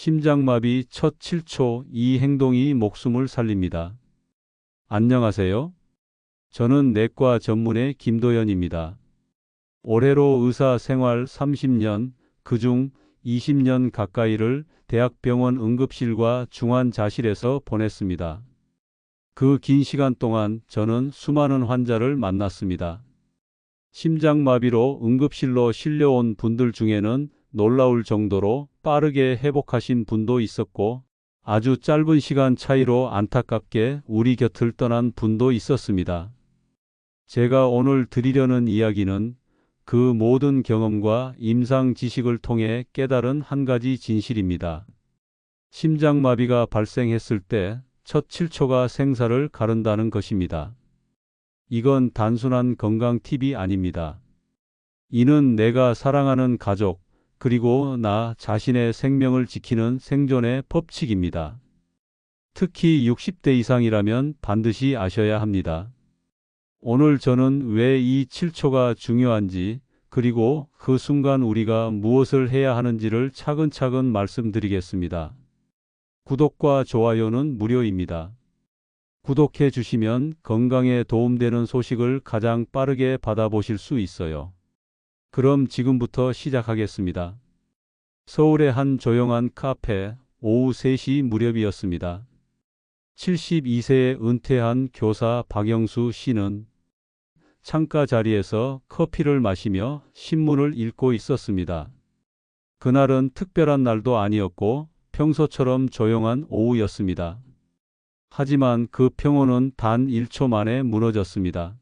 심장마비 첫 7초 이 행동이 목숨을 살립니다. 안녕하세요. 저는 내과 전문의 김도연입니다. 올해로 의사 생활 30년, 그중 20년 가까이를 대학병원 응급실과 중환자실에서 보냈습니다. 그 긴 시간 동안 저는 수많은 환자를 만났습니다. 심장마비로 응급실로 실려온 분들 중에는 놀라울 정도로 빠르게 회복하신 분도 있었고, 아주 짧은 시간 차이로 안타깝게 우리 곁을 떠난 분도 있었습니다. 제가 오늘 드리려는 이야기는 그 모든 경험과 임상 지식을 통해 깨달은 한 가지 진실입니다. 심장마비가 발생했을 때 첫 7초가 생사를 가른다는 것입니다. 이건 단순한 건강 팁이 아닙니다. 이는 내가 사랑하는 가족, 그리고 나 자신의 생명을 지키는 생존의 법칙입니다. 특히 60대 이상이라면 반드시 아셔야 합니다. 오늘 저는 왜 이 7초가 중요한지, 그리고 그 순간 우리가 무엇을 해야 하는지를 차근차근 말씀드리겠습니다. 구독과 좋아요는 무료입니다. 구독해 주시면 건강에 도움되는 소식을 가장 빠르게 받아보실 수 있어요. 그럼 지금부터 시작하겠습니다. 서울의 한 조용한 카페, 오후 3시 무렵이었습니다. 72세에 은퇴한 교사 박영수 씨는 창가 자리에서 커피를 마시며 신문을 읽고 있었습니다. 그날은 특별한 날도 아니었고 평소처럼 조용한 오후였습니다. 하지만 그 평온은 단 1초 만에 무너졌습니다.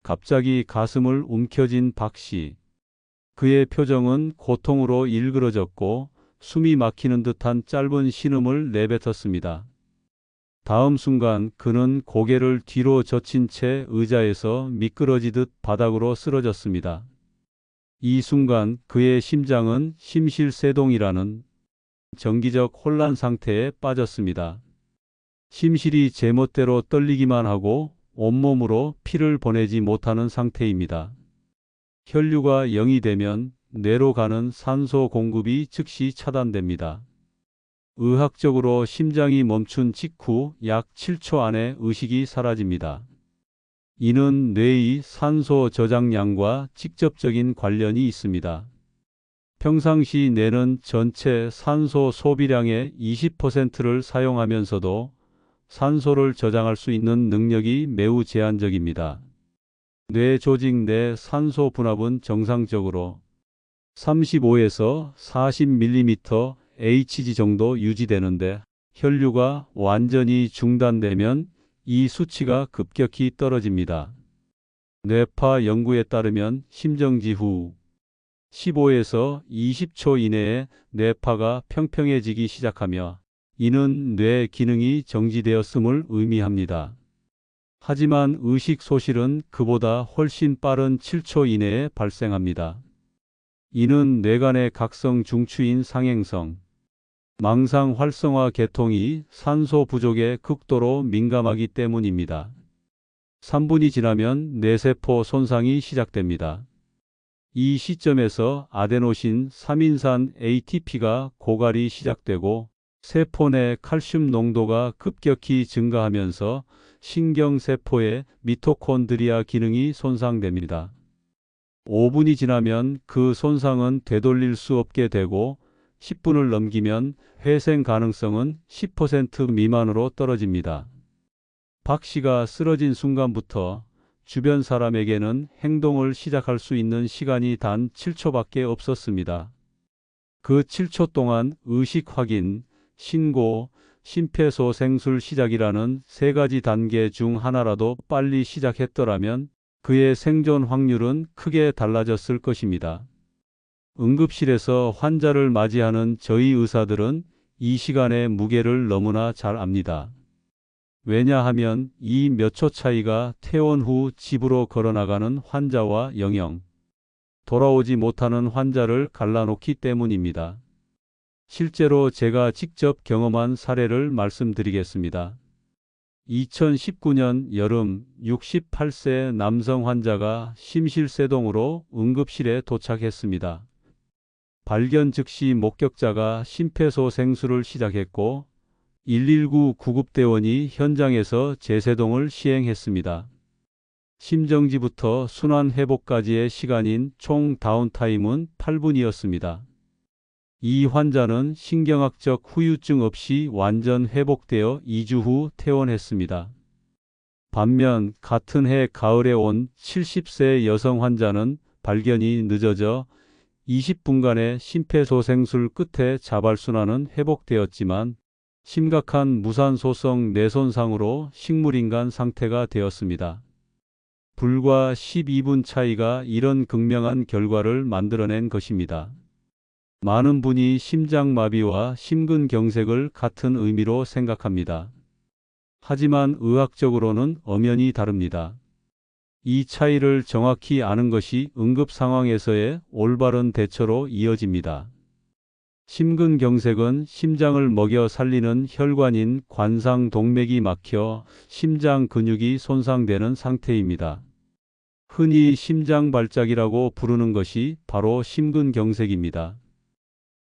갑자기 가슴을 움켜쥔 박 씨. 그의 표정은 고통으로 일그러졌고 숨이 막히는 듯한 짧은 신음을 내뱉었습니다. 다음 순간 그는 고개를 뒤로 젖힌 채 의자에서 미끄러지듯 바닥으로 쓰러졌습니다. 이 순간 그의 심장은 심실세동이라는 정기적 혼란 상태에 빠졌습니다. 심실이 제멋대로 떨리기만 하고 온몸으로 피를 보내지 못하는 상태입니다. 혈류가 0이 되면 뇌로 가는 산소 공급이 즉시 차단됩니다. 의학적으로 심장이 멈춘 직후 약 7초 안에 의식이 사라집니다. 이는 뇌의 산소 저장량과 직접적인 관련이 있습니다. 평상시 뇌는 전체 산소 소비량의 20%를 사용하면서도 산소를 저장할 수 있는 능력이 매우 제한적입니다. 뇌 조직 내 산소 분압은 정상적으로 35에서 40ml Hg 정도 유지되는데, 혈류가 완전히 중단되면 이 수치가 급격히 떨어집니다. 뇌파 연구에 따르면 심정지 후 15에서 20초 이내에 뇌파가 평평해지기 시작하며, 이는 뇌 기능이 정지되었음을 의미합니다. 하지만 의식 소실은 그보다 훨씬 빠른 7초 이내에 발생합니다. 이는 뇌간의 각성 중추인 상행성, 망상 활성화 계통이 산소 부족에 극도로 민감하기 때문입니다. 3분이 지나면 뇌세포 손상이 시작됩니다. 이 시점에서 아데노신 3인산 ATP가 고갈이 시작되고 세포 내 칼슘 농도가 급격히 증가하면서 신경세포의 미토콘드리아 기능이 손상됩니다. 5분이 지나면 그 손상은 되돌릴 수 없게 되고 10분을 넘기면 회생 가능성은 10% 미만으로 떨어집니다. 박 씨가 쓰러진 순간부터 주변 사람에게는 행동을 시작할 수 있는 시간이 단 7초밖에 없었습니다. 그 7초 동안 의식 확인, 신고, 심폐소생술 시작이라는 세 가지 단계 중 하나라도 빨리 시작했더라면 그의 생존 확률은 크게 달라졌을 것입니다. 응급실에서 환자를 맞이하는 저희 의사들은 이 시간의 무게를 너무나 잘 압니다. 왜냐하면 이 몇 초 차이가 퇴원 후 집으로 걸어나가는 환자와 영영 돌아오지 못하는 환자를 갈라놓기 때문입니다. 실제로 제가 직접 경험한 사례를 말씀드리겠습니다. 2019년 여름 68세 남성 환자가 심실세동으로 응급실에 도착했습니다. 발견 즉시 목격자가 심폐소생술을 시작했고 119 구급대원이 현장에서 제세동을 시행했습니다. 심정지부터 순환 회복까지의 시간인 총 다운타임은 8분이었습니다. 이 환자는 신경학적 후유증 없이 완전 회복되어 2주 후 퇴원했습니다. 반면 같은 해 가을에 온 70세 여성 환자는 발견이 늦어져 20분간의 심폐소생술 끝에 자발순환은 회복되었지만 심각한 무산소성 뇌손상으로 식물인간 상태가 되었습니다. 불과 12분 차이가 이런 극명한 결과를 만들어낸 것입니다. 많은 분이 심장마비와 심근경색을 같은 의미로 생각합니다. 하지만 의학적으로는 엄연히 다릅니다. 이 차이를 정확히 아는 것이 응급 상황에서의 올바른 대처로 이어집니다. 심근경색은 심장을 먹여 살리는 혈관인 관상동맥이 막혀 심장 근육이 손상되는 상태입니다. 흔히 심장발작이라고 부르는 것이 바로 심근경색입니다.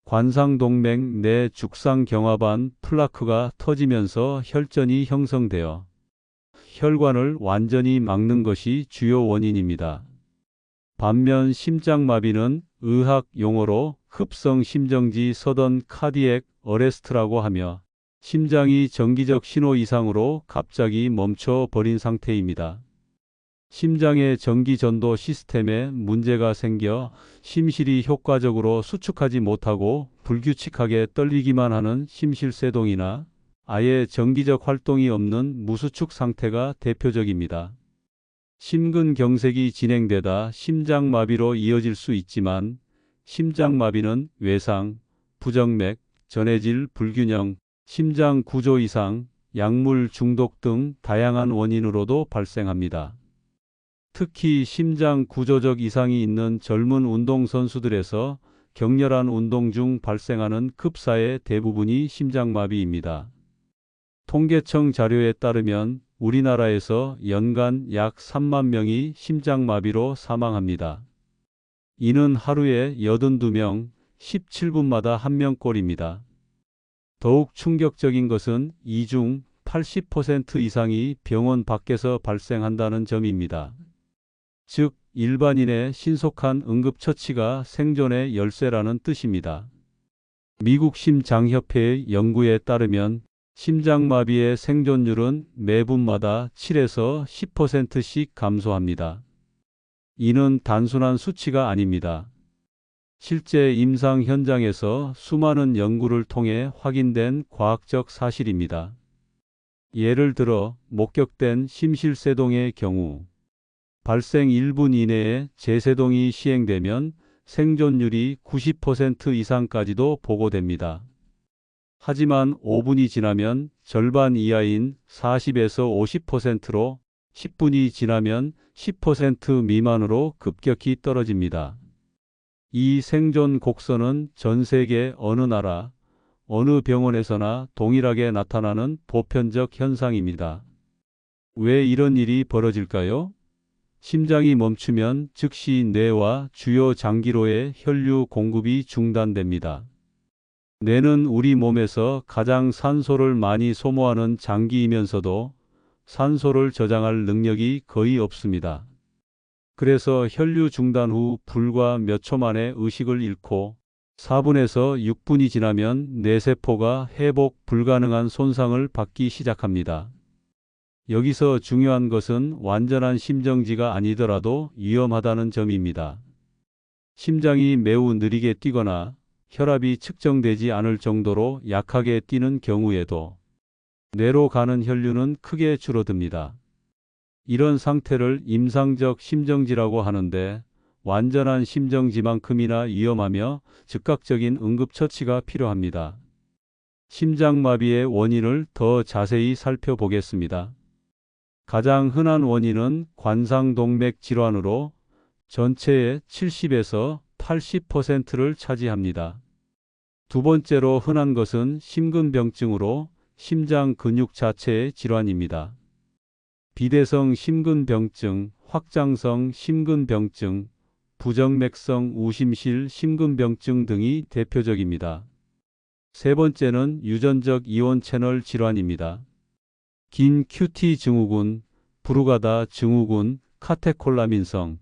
관상동맥 내 죽상경화반 플라크가 터지면서 혈전이 형성되어 혈관을 완전히 막는 것이 주요 원인입니다. 반면 심장마비는 의학 용어로 급성심정지 서던 카디액 어레스트라고 하며 심장이 정기적 신호 이상으로 갑자기 멈춰버린 상태입니다. 심장의 전기전도 시스템에 문제가 생겨 심실이 효과적으로 수축하지 못하고 불규칙하게 떨리기만 하는 심실세동이나 아예 정기적 활동이 없는 무수축 상태가 대표적입니다. 심근경색이 진행되다 심장마비로 이어질 수 있지만 심장마비는 외상, 부정맥, 전해질 불균형, 심장 구조 이상, 약물 중독 등 다양한 원인으로도 발생합니다. 특히 심장 구조적 이상이 있는 젊은 운동선수들에서 격렬한 운동 중 발생하는 급사의 대부분이 심장마비입니다. 통계청 자료에 따르면 우리나라에서 연간 약 3만 명이 심장마비로 사망합니다. 이는 하루에 82명, 17분마다 1명꼴입니다. 더욱 충격적인 것은 이 중 80% 이상이 병원 밖에서 발생한다는 점입니다. 즉, 일반인의 신속한 응급처치가 생존의 열쇠라는 뜻입니다. 미국 심장협회의 연구에 따르면 심장마비의 생존율은 매분마다 7에서 10%씩 감소합니다. 이는 단순한 수치가 아닙니다. 실제 임상 현장에서 수많은 연구를 통해 확인된 과학적 사실입니다. 예를 들어 목격된 심실세동의 경우 발생 1분 이내에 제세동이 시행되면 생존율이 90% 이상까지도 보고됩니다. 하지만 5분이 지나면 절반 이하인 40에서 50%로 10분이 지나면 10% 미만으로 급격히 떨어집니다. 이 생존 곡선은 전 세계 어느 나라, 어느 병원에서나 동일하게 나타나는 보편적 현상입니다. 왜 이런 일이 벌어질까요? 심장이 멈추면 즉시 뇌와 주요 장기로의 혈류 공급이 중단됩니다. 뇌는 우리 몸에서 가장 산소를 많이 소모하는 장기이면서도 산소를 저장할 능력이 거의 없습니다. 그래서 혈류 중단 후 불과 몇 초 만에 의식을 잃고 4분에서 6분이 지나면 뇌세포가 회복 불가능한 손상을 받기 시작합니다. 여기서 중요한 것은 완전한 심정지가 아니더라도 위험하다는 점입니다. 심장이 매우 느리게 뛰거나 혈압이 측정되지 않을 정도로 약하게 뛰는 경우에도 뇌로 가는 혈류는 크게 줄어듭니다. 이런 상태를 임상적 심정지라고 하는데 완전한 심정지만큼이나 위험하며 즉각적인 응급처치가 필요합니다. 심장마비의 원인을 더 자세히 살펴보겠습니다. 가장 흔한 원인은 관상동맥 질환으로 전체의 70에서 80%를 차지합니다. 두 번째로 흔한 것은 심근병증으로 심장 근육 자체의 질환입니다. 비대성 심근병증, 확장성 심근병증, 부정맥성 우심실 심근병증 등이 대표적입니다. 세 번째는 유전적 이온 채널 질환입니다. 긴 QT 증후군, 브루가다 증후군, 카테콜라민성,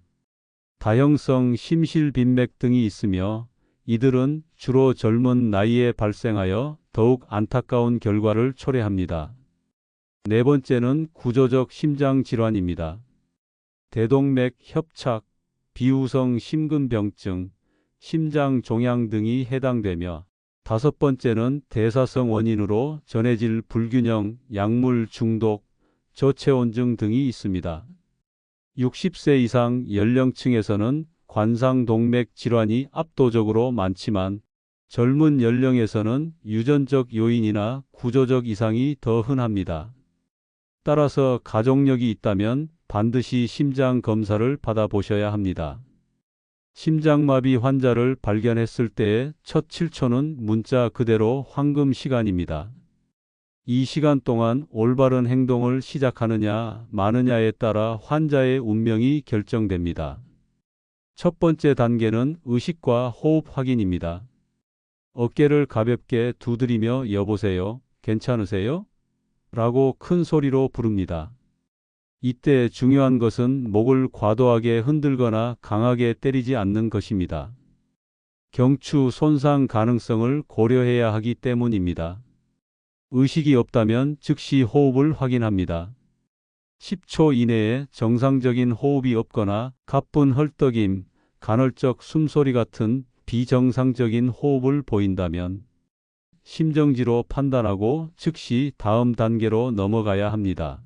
다형성 심실빈맥 등이 있으며 이들은 주로 젊은 나이에 발생하여 더욱 안타까운 결과를 초래합니다. 네 번째는 구조적 심장 질환입니다. 대동맥 협착, 비우성 심근병증, 심장 종양 등이 해당되며 다섯 번째는 대사성 원인으로 전해질 불균형, 약물 중독, 저체온증 등이 있습니다. 60세 이상 연령층에서는 관상동맥 질환이 압도적으로 많지만 젊은 연령에서는 유전적 요인이나 구조적 이상이 더 흔합니다. 따라서 가족력이 있다면 반드시 심장 검사를 받아보셔야 합니다. 심장마비 환자를 발견했을 때의 첫 7초는 문자 그대로 황금 시간입니다. 이 시간 동안 올바른 행동을 시작하느냐 마느냐에 따라 환자의 운명이 결정됩니다. 첫 번째 단계는 의식과 호흡 확인입니다. 어깨를 가볍게 두드리며 여보세요, 괜찮으세요? 라고 큰 소리로 부릅니다. 이때 중요한 것은 목을 과도하게 흔들거나 강하게 때리지 않는 것입니다. 경추 손상 가능성을 고려해야 하기 때문입니다. 의식이 없다면 즉시 호흡을 확인합니다. 10초 이내에 정상적인 호흡이 없거나 가쁜 헐떡임, 간헐적 숨소리 같은 비정상적인 호흡을 보인다면 심정지로 판단하고 즉시 다음 단계로 넘어가야 합니다.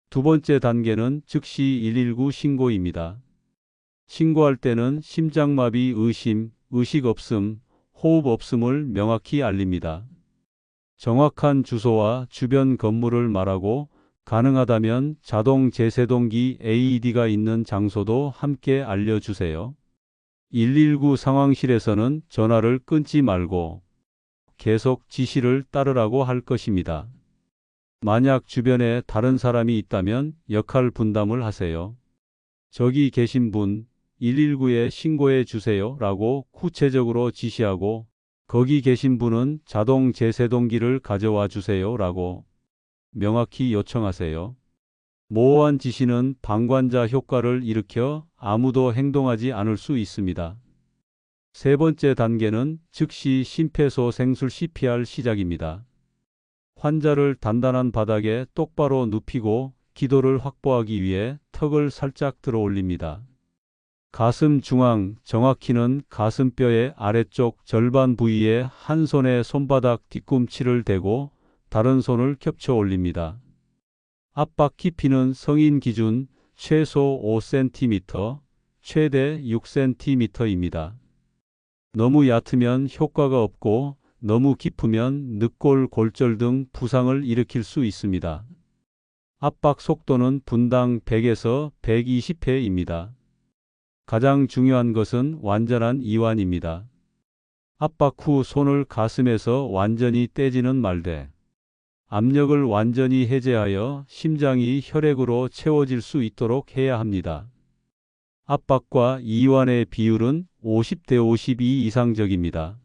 두 번째 단계는 즉시 119 신고입니다. 신고할 때는 심장마비 의심, 의식 없음, 호흡 없음을 명확히 알립니다. 정확한 주소와 주변 건물을 말하고 가능하다면 자동 제세동기 AED가 있는 장소도 함께 알려주세요. 119 상황실에서는 전화를 끊지 말고 계속 지시를 따르라고 할 것입니다. 만약 주변에 다른 사람이 있다면 역할 분담을 하세요. 저기 계신 분 119에 신고해 주세요 라고 구체적으로 지시하고 거기 계신 분은 자동 제세동기를 가져와 주세요 라고 명확히 요청하세요. 모호한 지시는 방관자 효과를 일으켜 아무도 행동하지 않을 수 있습니다. 세 번째 단계는 즉시 심폐소생술 CPR 시작입니다. 환자를 단단한 바닥에 똑바로 눕히고 기도를 확보하기 위해 턱을 살짝 들어 올립니다. 가슴 중앙, 정확히는 가슴뼈의 아래쪽 절반 부위에 한 손에 손바닥 뒤꿈치를 대고 다른 손을 겹쳐 올립니다. 압박 깊이는 성인 기준 최소 5cm, 최대 6cm입니다. 너무 얕으면 효과가 없고 너무 깊으면 늑골, 골절 등 부상을 일으킬 수 있습니다. 압박 속도는 분당 100에서 120회입니다. 가장 중요한 것은 완전한 이완입니다. 압박 후 손을 가슴에서 완전히 떼지는 말되 압력을 완전히 해제하여 심장이 혈액으로 채워질 수 있도록 해야 합니다. 압박과 이완의 비율은 50대 52 이상적입니다.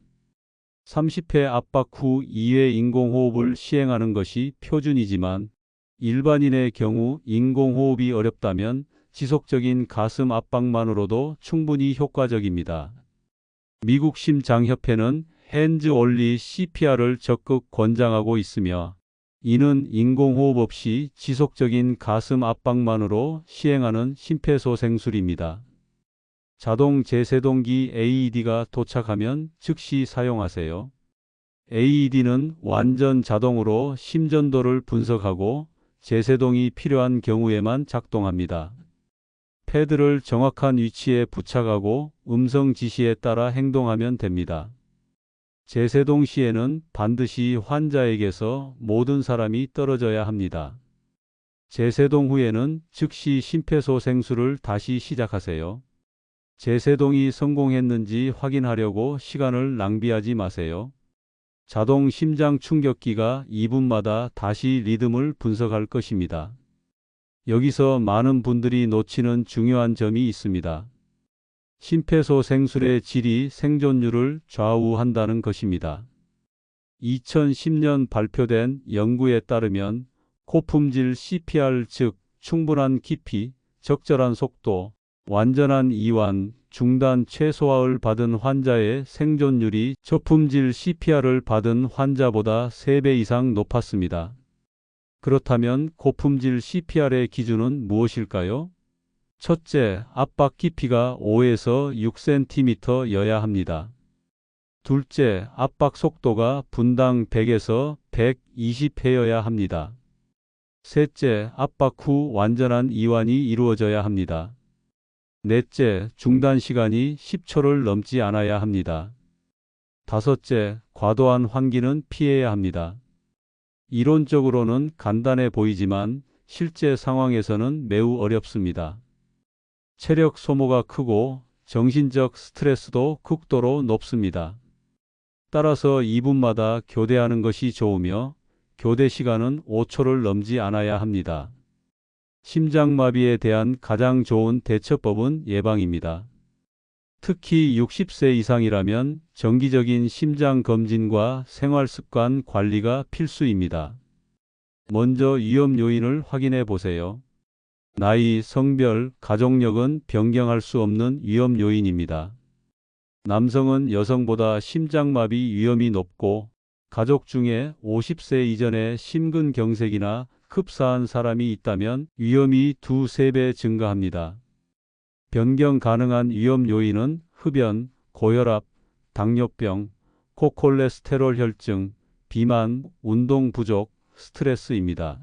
30회 압박 후 2회 인공호흡을 시행하는 것이 표준이지만 일반인의 경우 인공호흡이 어렵다면 지속적인 가슴 압박만으로도 충분히 효과적입니다. 미국 심장협회는 핸즈 올리 CPR을 적극 권장하고 있으며 이는 인공호흡 없이 지속적인 가슴 압박만으로 시행하는 심폐소생술입니다. 자동 제세동기 AED가 도착하면 즉시 사용하세요. AED는 완전 자동으로 심전도를 분석하고 제세동이 필요한 경우에만 작동합니다. 패드를 정확한 위치에 부착하고 음성 지시에 따라 행동하면 됩니다. 제세동 시에는 반드시 환자에게서 모든 사람이 떨어져야 합니다. 제세동 후에는 즉시 심폐소생술을 다시 시작하세요. 제세동이 성공했는지 확인하려고 시간을 낭비하지 마세요. 자동 심장 충격기가 2분마다 다시 리듬을 분석할 것입니다. 여기서 많은 분들이 놓치는 중요한 점이 있습니다. 심폐소생술의 질이 생존율을 좌우한다는 것입니다. 2010년 발표된 연구에 따르면 고품질 CPR, 즉 충분한 깊이, 적절한 속도, 완전한 이완, 중단 최소화를 받은 환자의 생존율이 저품질 CPR을 받은 환자보다 3배 이상 높았습니다. 그렇다면 고품질 CPR의 기준은 무엇일까요? 첫째, 압박 깊이가 5에서 6cm여야 합니다. 둘째, 압박 속도가 분당 100에서 120회여야 합니다. 셋째, 압박 후 완전한 이완이 이루어져야 합니다. 넷째, 중단 시간이 10초를 넘지 않아야 합니다. 다섯째, 과도한 환기는 피해야 합니다. 이론적으로는 간단해 보이지만 실제 상황에서는 매우 어렵습니다. 체력 소모가 크고 정신적 스트레스도 극도로 높습니다. 따라서 2분마다 교대하는 것이 좋으며 교대 시간은 5초를 넘지 않아야 합니다. 심장마비에 대한 가장 좋은 대처법은 예방입니다. 특히 60세 이상이라면 정기적인 심장검진과 생활습관 관리가 필수입니다. 먼저 위험 요인을 확인해 보세요. 나이, 성별, 가족력은 변경할 수 없는 위험 요인입니다. 남성은 여성보다 심장마비 위험이 높고 가족 중에 50세 이전에 심근경색이나 흡사한 사람이 있다면 위험이 2~3배 증가합니다. 변경 가능한 위험 요인은 흡연, 고혈압, 당뇨병, 고콜레스테롤 혈증, 비만, 운동 부족, 스트레스입니다.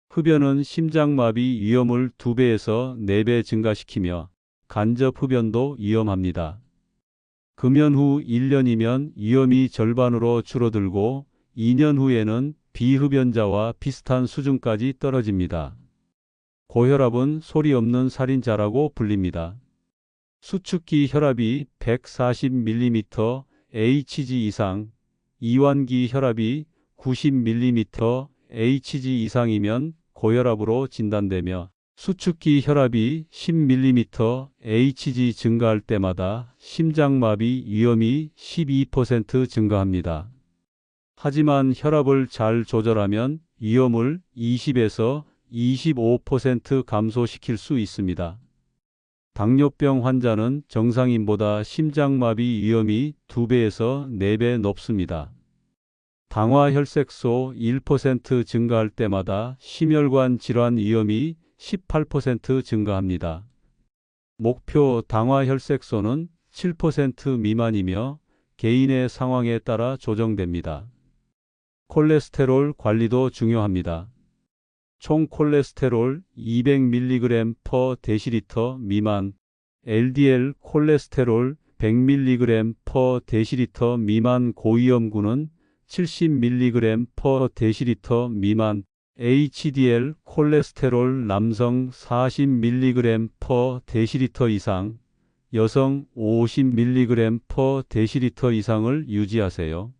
흡연은 심장마비 위험을 2배에서 4배 증가시키며 간접 흡연도 위험합니다. 금연 후 1년이면 위험이 절반으로 줄어들고 2년 후에는 비흡연자와 비슷한 수준까지 떨어집니다. 고혈압은 소리 없는 살인자라고 불립니다. 수축기 혈압이 140mm Hg 이상, 이완기 혈압이 90mm Hg 이상이면 고혈압으로 진단되며 수축기 혈압이 10mm Hg 증가할 때마다 심장마비 위험이 12% 증가합니다. 하지만 혈압을 잘 조절하면 위험을 20에서 25% 감소시킬 수 있습니다. 당뇨병 환자는 정상인보다 심장마비 위험이 2배에서 4배 높습니다. 당화혈색소 1% 증가할 때마다 심혈관 질환 위험이 18% 증가합니다. 목표 당화혈색소는 7% 미만이며 개인의 상황에 따라 조정됩니다. 콜레스테롤 관리도 중요합니다. 총 콜레스테롤 200mg/dL 미만, LDL 콜레스테롤 100mg/dL 미만 고위험군은 70mg/dL 미만, HDL 콜레스테롤 남성 40mg/dL 이상, 여성 50mg/dL 이상을 유지하세요.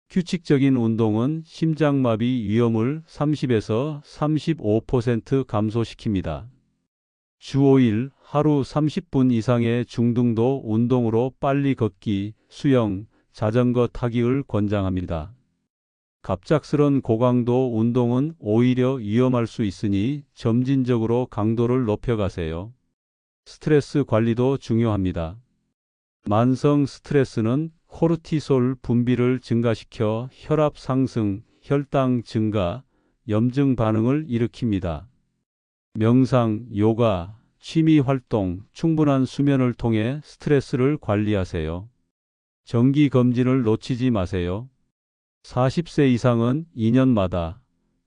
규칙적인 운동은 심장마비 위험을 30에서 35% 감소시킵니다. 주 5일 하루 30분 이상의 중등도 운동으로 빨리 걷기, 수영, 자전거 타기를 권장합니다. 갑작스런 고강도 운동은 오히려 위험할 수 있으니 점진적으로 강도를 높여가세요. 스트레스 관리도 중요합니다. 만성 스트레스는 코르티솔 분비를 증가시켜 혈압 상승, 혈당 증가, 염증 반응을 일으킵니다. 명상, 요가, 취미 활동, 충분한 수면을 통해 스트레스를 관리하세요. 정기 검진을 놓치지 마세요. 40세 이상은 2년마다,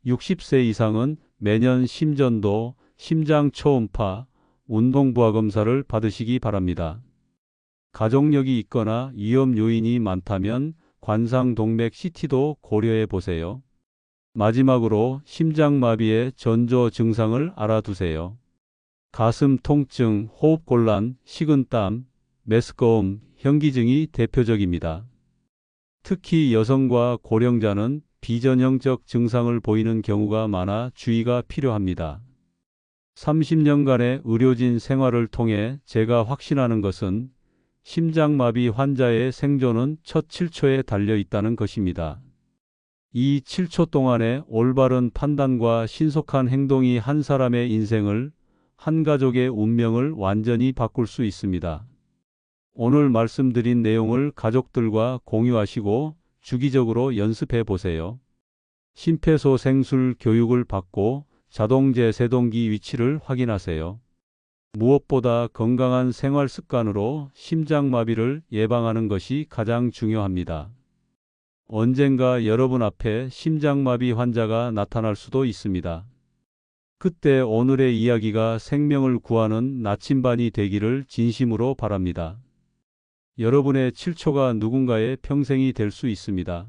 60세 이상은 매년 심전도, 심장 초음파, 운동부하 검사를 받으시기 바랍니다. 가족력이 있거나 위험 요인이 많다면 관상동맥 CT도 고려해 보세요. 마지막으로 심장마비의 전조 증상을 알아두세요. 가슴 통증, 호흡곤란, 식은땀, 메스꺼움, 현기증이 대표적입니다. 특히 여성과 고령자는 비전형적 증상을 보이는 경우가 많아 주의가 필요합니다. 30년간의 의료진 생활을 통해 제가 확신하는 것은 심장마비 환자의 생존은 첫 7초에 달려 있다는 것입니다. 이 7초 동안의 올바른 판단과 신속한 행동이 한 사람의 인생을, 한 가족의 운명을 완전히 바꿀 수 있습니다. 오늘 말씀드린 내용을 가족들과 공유하시고 주기적으로 연습해 보세요. 심폐소생술 교육을 받고 자동제세동기 위치를 확인하세요. 무엇보다 건강한 생활 습관으로 심장마비를 예방하는 것이 가장 중요합니다. 언젠가 여러분 앞에 심장마비 환자가 나타날 수도 있습니다. 그때 오늘의 이야기가 생명을 구하는 나침반이 되기를 진심으로 바랍니다. 여러분의 7초가 누군가의 평생이 될 수 있습니다.